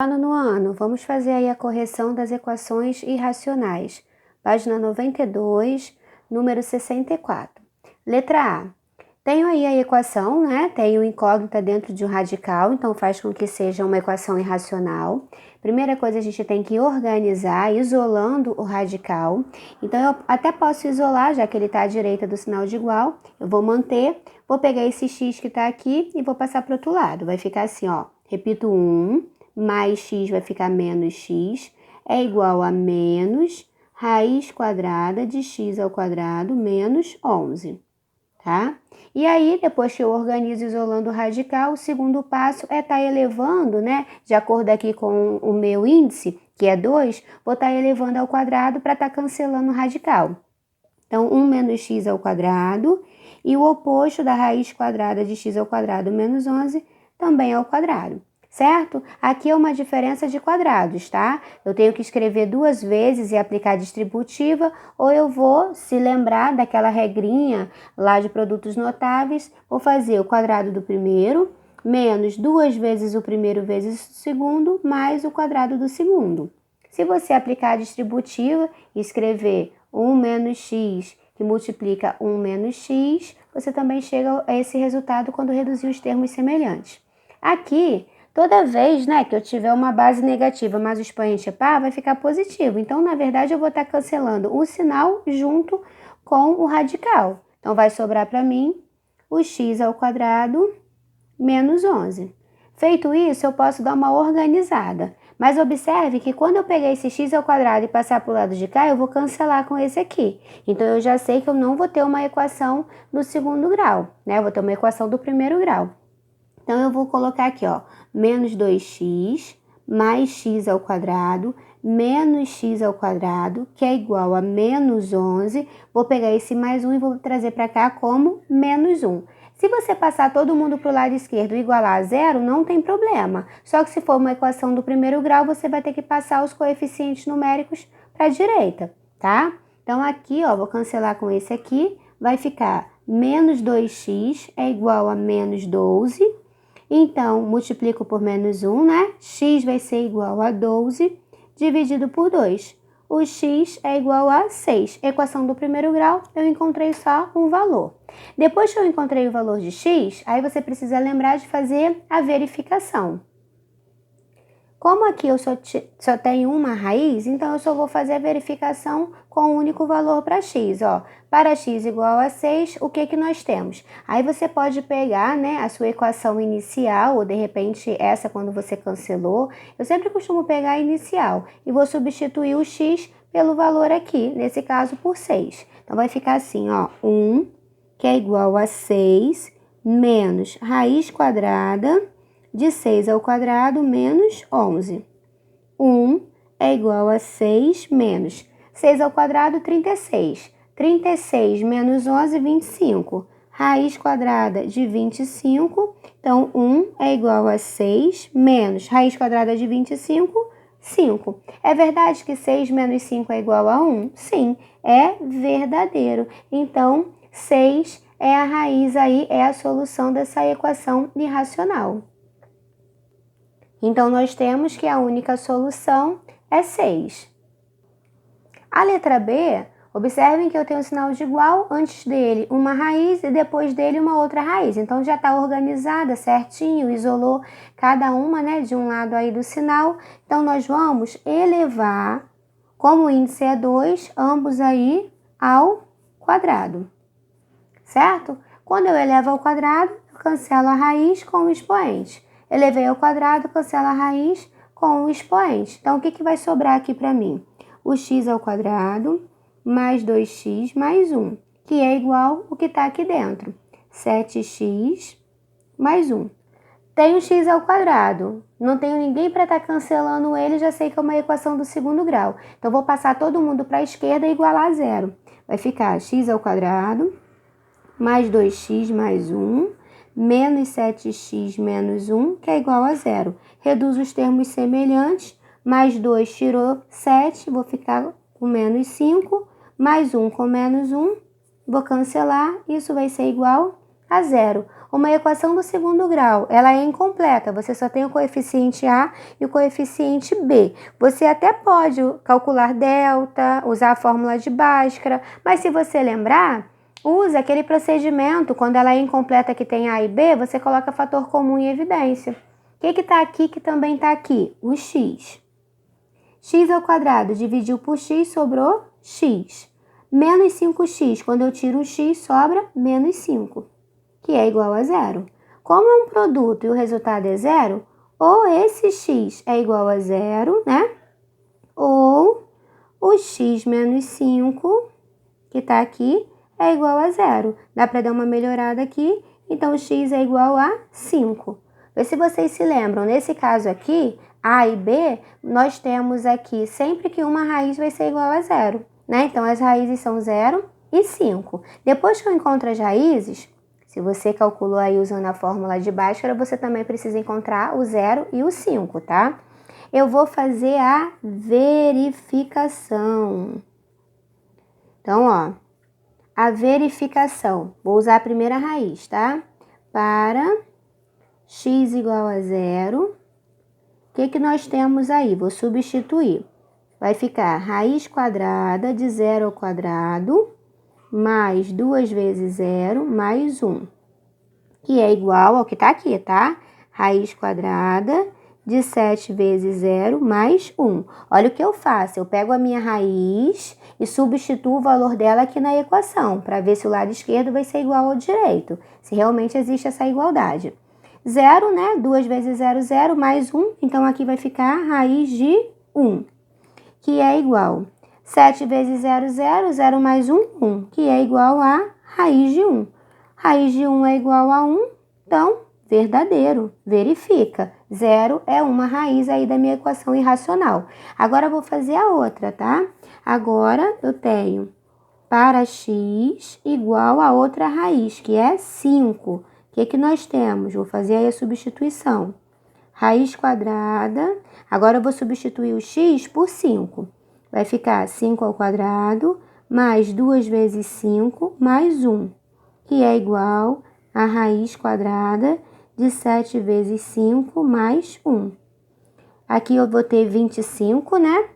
No ano, vamos fazer aí a correção das equações irracionais. Página 92, número 64. Letra A. Tenho aí a equação, né? Tenho incógnita dentro de um radical, então faz com que seja uma equação irracional. Primeira coisa, a gente tem que organizar, isolando o radical. Então, eu até posso isolar, já que ele está à direita do sinal de igual. Eu vou manter, vou pegar esse x que está aqui e vou passar para o outro lado. Vai ficar assim, ó. Repito, 1 mais x vai ficar menos x, é igual a menos raiz quadrada de x ao quadrado menos 11, tá? E aí, depois que eu organizo isolando o radical, o segundo passo é estar elevando, né? De acordo aqui com o meu índice, que é 2, vou estar elevando ao quadrado para estar cancelando o radical. Então, 1 menos x ao quadrado, e o oposto da raiz quadrada de x ao quadrado menos 11 também ao quadrado. Certo? Aqui é uma diferença de quadrados, tá? Eu tenho que escrever 2 vezes e aplicar a distributiva, ou eu vou, se lembrar daquela regrinha lá de produtos notáveis, vou fazer o quadrado do primeiro, menos 2 vezes o primeiro vezes o segundo, mais o quadrado do segundo. Se você aplicar a distributiva e escrever 1 menos x, que multiplica 1 menos x, você também chega a esse resultado quando reduzir os termos semelhantes. Aqui, toda vez, né, que eu tiver uma base negativa, mas o expoente é par, vai ficar positivo. Então, na verdade, eu vou estar cancelando o sinal junto com o radical. Então, vai sobrar para mim o x ao quadrado menos 11. Feito isso, eu posso dar uma organizada. Mas observe que quando eu pegar esse x ao quadrado e passar para o lado de cá, eu vou cancelar com esse aqui. Então, eu já sei que eu não vou ter uma equação do segundo grau, né? Eu vou ter uma equação do primeiro grau. Então, eu vou colocar aqui, ó, menos 2x mais x ao quadrado menos x ao quadrado, que é igual a menos 11. Vou pegar esse mais 1 e vou trazer para cá como menos 1. Se você passar todo mundo para o lado esquerdo e igualar a zero, não tem problema. Só que se for uma equação do primeiro grau, você vai ter que passar os coeficientes numéricos para a direita, tá? Então, aqui, ó, vou cancelar com esse aqui, vai ficar menos 2x é igual a menos 12. Então, multiplico por menos 1, né? X vai ser igual a 12 dividido por 2. O x é igual a 6. Equação do primeiro grau, eu encontrei só um valor. Depois que eu encontrei o valor de x, aí você precisa lembrar de fazer a verificação. Como aqui eu só tenho uma raiz, então eu só vou fazer a verificação com um único valor para x, ó. Para x igual a 6, o que nós temos? Aí você pode pegar, né, a sua equação inicial, ou de repente essa quando você cancelou. Eu sempre costumo pegar a inicial e vou substituir o x pelo valor aqui, nesse caso por 6. Então vai ficar assim, ó, 1, que é igual a 6, menos raiz quadrada de 6 ao quadrado menos 11. 1 é igual a 6 menos 6 ao quadrado, 36. 36 menos 11, 25. Raiz quadrada de 25, então 1 é igual a 6 menos raiz quadrada de 25, 5. É verdade que 6 menos 5 é igual a 1? Sim, é verdadeiro. Então, 6 é a raiz aí, é a solução dessa equação irracional. Então, nós temos que a única solução é 6. A letra B, observem que eu tenho um sinal de igual, antes dele uma raiz e depois dele uma outra raiz. Então, já está organizada certinho, isolou cada uma, né, de um lado aí do sinal. Então, nós vamos elevar, como o índice é 2, ambos aí ao quadrado, certo? Quando eu elevo ao quadrado, eu cancelo a raiz com o expoente. Elevei ao quadrado, cancelo a raiz com o expoente. Então, o que vai sobrar aqui para mim? O x ao quadrado mais 2x mais 1, que é igual ao que está aqui dentro. 7x mais 1. Tenho x ao quadrado. Não tenho ninguém para estar cancelando ele, já sei que é uma equação do segundo grau. Então, vou passar todo mundo para a esquerda e igualar a zero. Vai ficar x ao quadrado mais 2x mais 1, menos 7x menos 1, que é igual a zero. Reduzo os termos semelhantes, mais 2 tirou 7, vou ficar com menos 5, mais 1 com menos 1, vou cancelar, isso vai ser igual a zero. uma equação do segundo grau, ela é incompleta, você só tem o coeficiente A e o coeficiente B. Você até pode calcular delta, usar a fórmula de Bhaskara, mas se você lembrar, usa aquele procedimento, quando ela é incompleta que tem A e B, você coloca fator comum em evidência. O que está aqui que também está aqui? O x. X ao quadrado dividiu por x, sobrou x. Menos 5x, quando eu tiro um x, sobra menos 5, que é igual a zero. Como é um produto e o resultado é zero, ou esse x é igual a zero, né? Ou o x menos 5, que está aqui, é igual a zero. Dá para dar uma melhorada aqui, então o x é igual a 5. Vê se vocês se lembram, nesse caso aqui, A e B, nós temos aqui sempre que uma raiz vai ser igual a zero, né? Então, as raízes são 0 e 5. Depois que eu encontro as raízes, se você calculou aí usando a fórmula de Bhaskara, você também precisa encontrar o 0 e o 5, tá? Eu vou fazer a verificação. Então, ó, a verificação. Vou usar a primeira raiz, tá? Para x igual a 0, o que nós temos aí? Vou substituir. Vai ficar raiz quadrada de 0 ao quadrado, mais 2 vezes 0, mais 1, que é igual ao que está aqui, tá? Raiz quadrada de 7 vezes 0, mais 1. Olha o que eu faço, eu pego a minha raiz e substituo o valor dela aqui na equação, para ver se o lado esquerdo vai ser igual ao direito, se realmente existe essa igualdade. 0, né? 2 vezes 0, 0, mais 1, então aqui vai ficar raiz de 1. Que é igual 7 vezes 0, 0, 0 mais 1, 1, que é igual a raiz de 1. Raiz de 1 é igual a 1, então, verdadeiro, verifica. 0 é uma raiz aí da minha equação irracional. Agora, eu vou fazer a outra, tá? Agora, eu tenho para x igual a outra raiz, que é 5. O que nós temos? Vou fazer aí a substituição. Raiz quadrada, agora eu vou substituir o x por 5. Vai ficar 5 ao quadrado, mais 2 vezes 5, mais 1, que é igual a raiz quadrada de 7 vezes 5, mais 1. Aqui eu vou ter 25, né?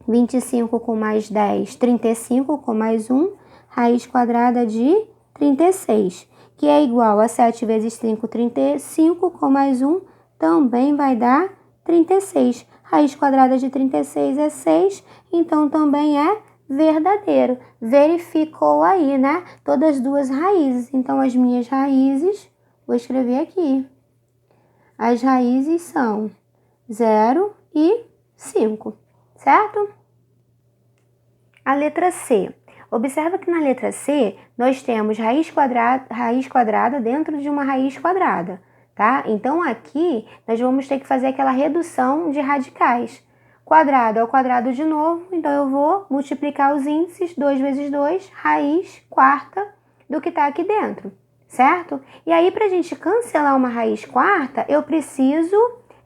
25 com mais 10, 35 com mais 1, raiz quadrada de 36, que é igual a 7 vezes 5, 35, com mais 1, também vai dar 36. Raiz quadrada de 36 é 6, então também é verdadeiro. Verificou aí, né? Todas as duas raízes. Então, as minhas raízes, vou escrever aqui. As raízes são 0 e 5, certo? A letra C. Observa que na letra C, nós temos raiz quadrada dentro de uma raiz quadrada, tá? Então, aqui, nós vamos ter que fazer aquela redução de radicais. Quadrado ao quadrado de novo, então eu vou multiplicar os índices, 2 vezes 2, raiz quarta do que está aqui dentro, certo? E aí, para a gente cancelar uma raiz quarta, eu preciso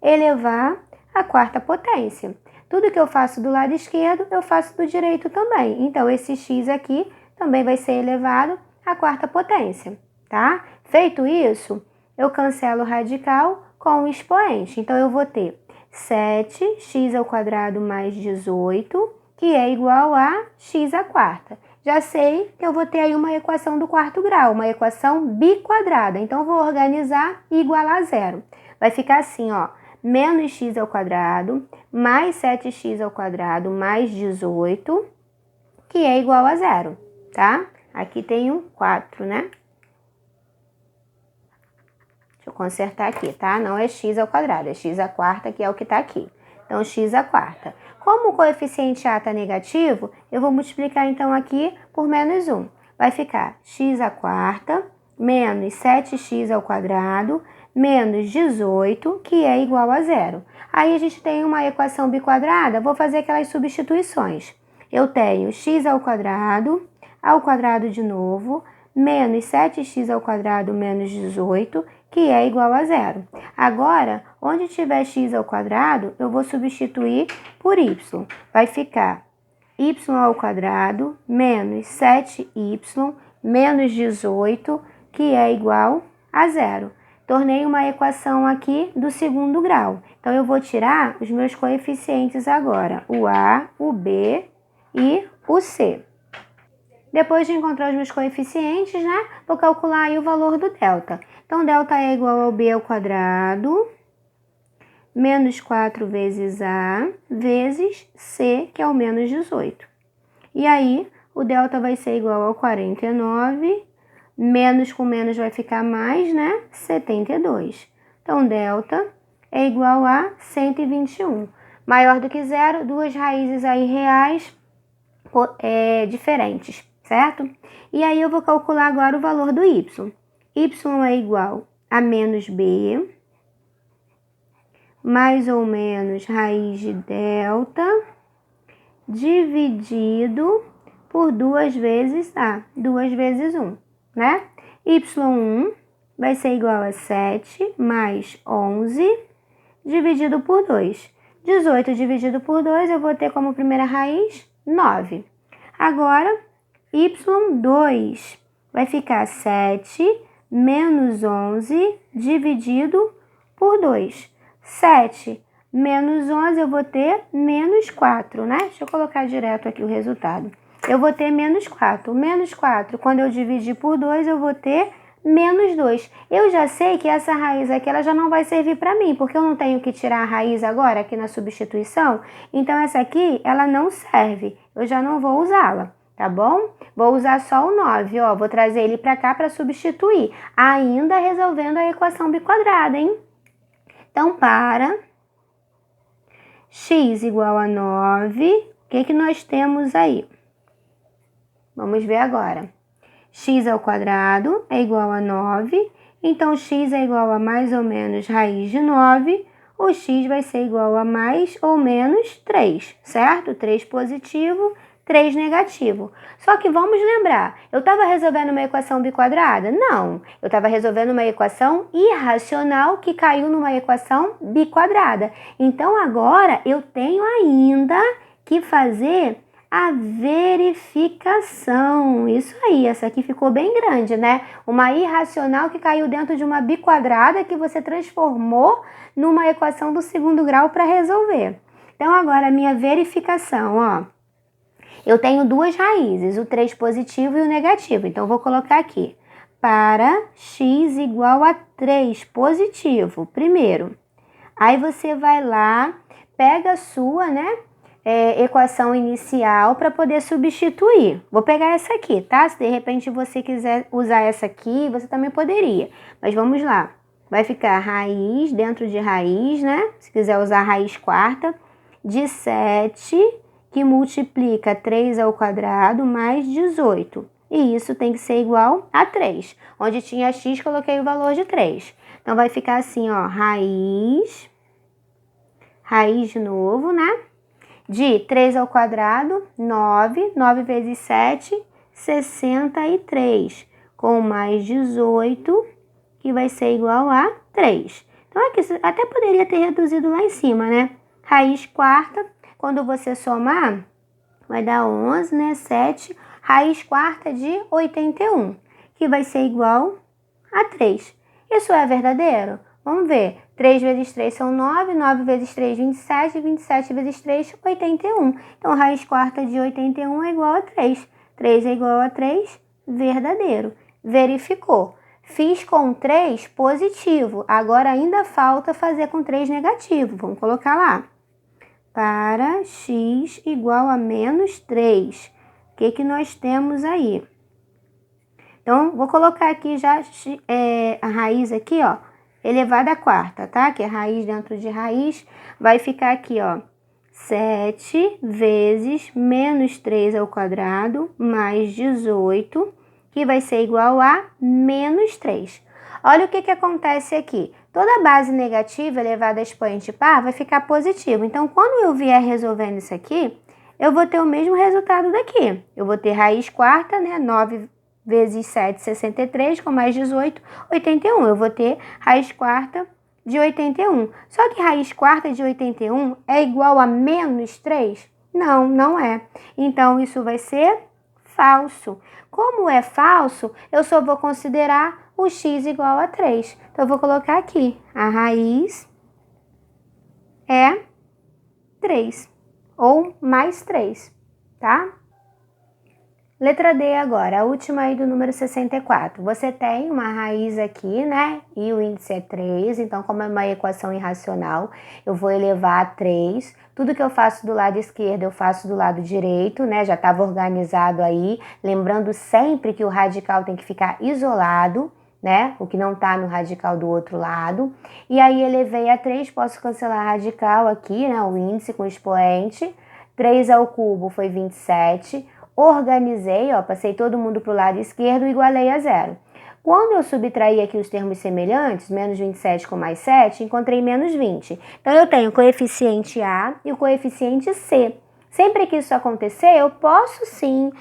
elevar a quarta potência. Tudo que eu faço do lado esquerdo, eu faço do direito também. Então, esse x aqui também vai ser elevado à quarta potência, tá? Feito isso, eu cancelo o radical com o expoente. Então, eu vou ter 7x ao quadrado mais 18, que é igual a x à quarta. Já sei que eu vou ter aí uma equação do quarto grau, uma equação biquadrada. Então, eu vou organizar e igualar a zero. Vai ficar assim, ó. Menos x ao quadrado, mais 7x ao quadrado, mais 18, que é igual a zero, tá? Aqui tem um 4, né? Deixa eu consertar aqui, tá? Não é x ao quadrado, é x à quarta, que é o que tá aqui. Então, x à quarta. Como o coeficiente A tá negativo, eu vou multiplicar, então, aqui por menos 1. Vai ficar x à quarta, menos 7x ao quadrado, menos 18, que é igual a zero. Aí, a gente tem uma equação biquadrada, vou fazer aquelas substituições. Eu tenho x ao quadrado de novo, menos 7x ao quadrado menos 18, que é igual a zero. Agora, onde tiver x ao quadrado, eu vou substituir por y. Vai ficar y ao quadrado menos 7y menos 18, que é igual a zero. Tornei uma equação aqui do segundo grau. Então, eu vou tirar os meus coeficientes agora, o A, o B e o C. Depois de encontrar os meus coeficientes, né, vou calcular aí o valor do delta. Então, delta é igual ao B ao quadrado, menos 4 vezes A, vezes C, que é o menos 18. E aí, o delta vai ser igual ao 49, menos com menos vai ficar mais, né? 72. Então, delta é igual a 121. Maior do que zero, duas raízes aí reais diferentes, certo? E aí, eu vou calcular agora o valor do y. Y é igual a menos b, mais ou menos raiz de delta, dividido por 2 vezes A, 2 vezes 1, né? Y1 vai ser igual a 7 mais 11 dividido por 2. 18 dividido por 2 eu vou ter como primeira raiz 9. Agora, Y2 vai ficar 7 menos 11 dividido por 2. 7 menos 11 eu vou ter menos 4, né? Deixa eu colocar direto aqui o resultado. Eu vou ter menos 4. Menos 4, quando eu dividir por 2, eu vou ter menos 2. Eu já sei que essa raiz aqui ela já não vai servir para mim, porque eu não tenho que tirar a raiz agora aqui na substituição. Então, essa aqui, ela não serve. Eu já não vou usá-la, tá bom? Vou usar só o 9, ó. Vou trazer ele para cá para substituir. Ainda resolvendo a equação biquadrada, hein? Então, para x igual a 9, o que nós temos aí? Vamos ver agora. X ao quadrado é igual a 9, então x é igual a mais ou menos raiz de 9, o x vai ser igual a mais ou menos 3, certo? 3 positivo, 3 negativo. Só que vamos lembrar, eu estava resolvendo uma equação biquadrada? Não, eu estava resolvendo uma equação irracional que caiu numa equação biquadrada. Então, agora eu tenho ainda que fazer a verificação. Isso aí, essa aqui ficou bem grande, né? Uma irracional que caiu dentro de uma biquadrada que você transformou numa equação do segundo grau para resolver. Então, agora a minha verificação, ó. Eu tenho duas raízes, o 3 positivo e o negativo. Então, vou colocar aqui. Para x igual a 3 positivo, primeiro. Aí, você vai lá, pega a sua, né? Equação inicial para poder substituir. Vou pegar essa aqui, tá? Se de repente você quiser usar essa aqui, você também poderia. Mas vamos lá. Vai ficar raiz dentro de raiz, né? Se quiser usar raiz quarta, de 7, que multiplica 3 ao quadrado mais 18. E isso tem que ser igual a 3. Onde tinha x, coloquei o valor de 3. Então, vai ficar assim, ó, raiz de novo, né? De 3 ao quadrado, 9. 9 vezes 7, 63. Com mais 18, que vai ser igual a 3. Então, aqui até poderia ter reduzido lá em cima, né? Raiz quarta, quando você somar, vai dar 11, né? 7. Raiz quarta de 81, que vai ser igual a 3. Isso é verdadeiro? Vamos ver. 3 vezes 3 são 9, 9 vezes 3, 27, 27 vezes 3, 81. Então, raiz quarta de 81 é igual a 3. 3 é igual a 3, verdadeiro. Verificou. Fiz com 3 positivo, agora ainda falta fazer com 3 negativo. Vamos colocar lá. Para x igual a menos 3. O que nós temos aí? Então, vou colocar aqui já a raiz aqui, ó. Elevada à quarta, tá? Que é raiz dentro de raiz. Vai ficar aqui, ó. 7 vezes menos 3 ao quadrado mais 18, que vai ser igual a menos 3. Olha o que acontece aqui. Toda base negativa elevada a expoente par vai ficar positivo. Então, quando eu vier resolvendo isso aqui, eu vou ter o mesmo resultado daqui. Eu vou ter raiz quarta, né? 9 vezes 7, 63, com mais 18, 81. Eu vou ter raiz quarta de 81. Só que raiz quarta de 81 é igual a menos 3? Não, não é. Então, isso vai ser falso. Como é falso, eu só vou considerar o x igual a 3. Então, eu vou colocar aqui, a raiz é 3, ou mais 3, tá? Letra D agora, a última aí do número 64. Você tem uma raiz aqui, né? E o índice é 3, então como é uma equação irracional, eu vou elevar a 3. Tudo que eu faço do lado esquerdo, eu faço do lado direito, né? Já estava organizado aí. Lembrando sempre que o radical tem que ficar isolado, né? O que não está no radical do outro lado. E aí elevei a 3, posso cancelar radical aqui, né? O índice com expoente. 3 ao cubo foi 27. Organizei, ó, passei todo mundo para o lado esquerdo e igualei a 0. Quando eu subtraí aqui os termos semelhantes, menos 27 com mais 7, encontrei menos 20. Então, eu tenho o coeficiente A e o coeficiente C. Sempre que isso acontecer, eu posso sim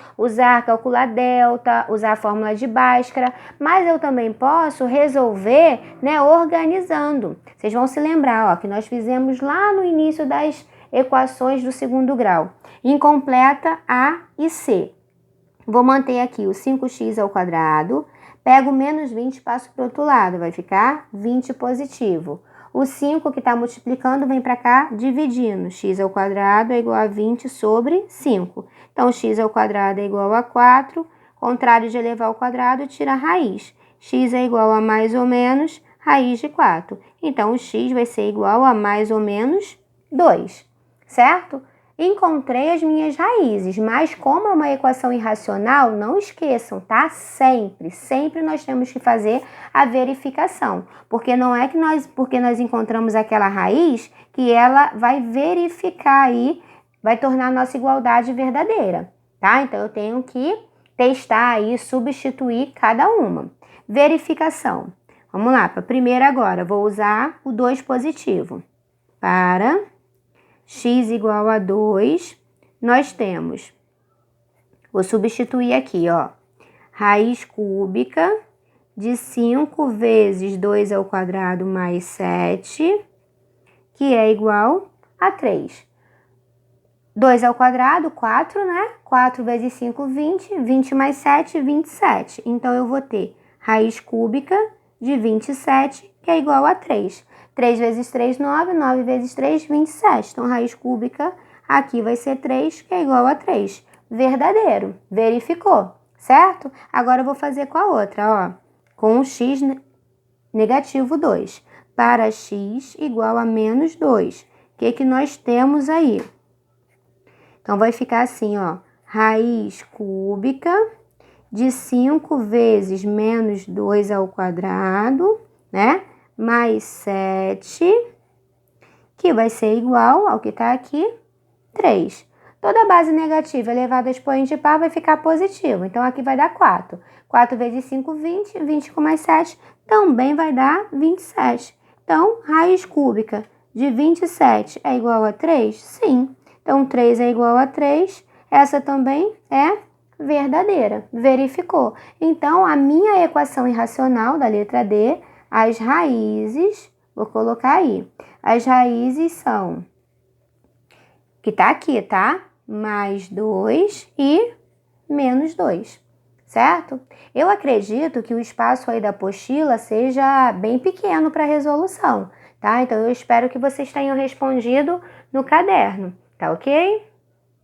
calcular delta, usar a fórmula de Bhaskara, mas eu também posso resolver, né, organizando. Vocês vão se lembrar, ó, que nós fizemos lá no início das equações do segundo grau. Incompleta A e C. Vou manter aqui o 5x ao quadrado, pego menos 20 e passo para o outro lado, vai ficar 20 positivo. O 5 que está multiplicando vem para cá dividindo. X ao quadrado é igual a 20 sobre 5. Então, x ao quadrado é igual a 4. Contrário de elevar ao quadrado, tira a raiz. X é igual a mais ou menos raiz de 4. Então, o x vai ser igual a mais ou menos 2, certo? Encontrei as minhas raízes, mas como é uma equação irracional, não esqueçam, tá? Sempre nós temos que fazer a verificação, porque não é que porque nós encontramos aquela raiz, que ela vai verificar aí, vai tornar a nossa igualdade verdadeira, tá? Então, eu tenho que testar aí, substituir cada uma. Verificação. Vamos lá, para a primeira agora, vou usar o 2 positivo. Para x igual a 2, nós temos, vou substituir aqui, ó, raiz cúbica de 5 vezes 2 ao quadrado mais 7, que é igual a 3. 2 ao quadrado, 4, né? 4 vezes 5, 20. 20 mais 7, 27. Então, eu vou ter raiz cúbica de 27, que é igual a 3. 3 vezes 3, 9. 9 vezes 3, 27. Então, raiz cúbica aqui vai ser 3, que é igual a 3. Verdadeiro. Verificou, certo? Agora, eu vou fazer com a outra, ó. Com o x negativo 2. Para x igual a menos 2. O que nós temos aí? Então, vai ficar assim, ó. Raiz cúbica de 5 vezes menos 2 ao quadrado, né? Mais 7, que vai ser igual ao que está aqui, 3. Toda base negativa elevada a expoente par vai ficar positivo. Então, aqui vai dar 4. 4 vezes 5, 20. 20 com mais 7 também vai dar 27. Então, raiz cúbica de 27 é igual a 3? Sim. Então, 3 é igual a 3. Essa também é verdadeira. Verificou. Então, a minha equação irracional da letra D, as raízes, vou colocar aí. As raízes são, que tá aqui, tá? Mais 2 e menos 2, certo? Eu acredito que o espaço aí da apostila seja bem pequeno para resolução, tá? Então, eu espero que vocês tenham respondido no caderno, tá ok?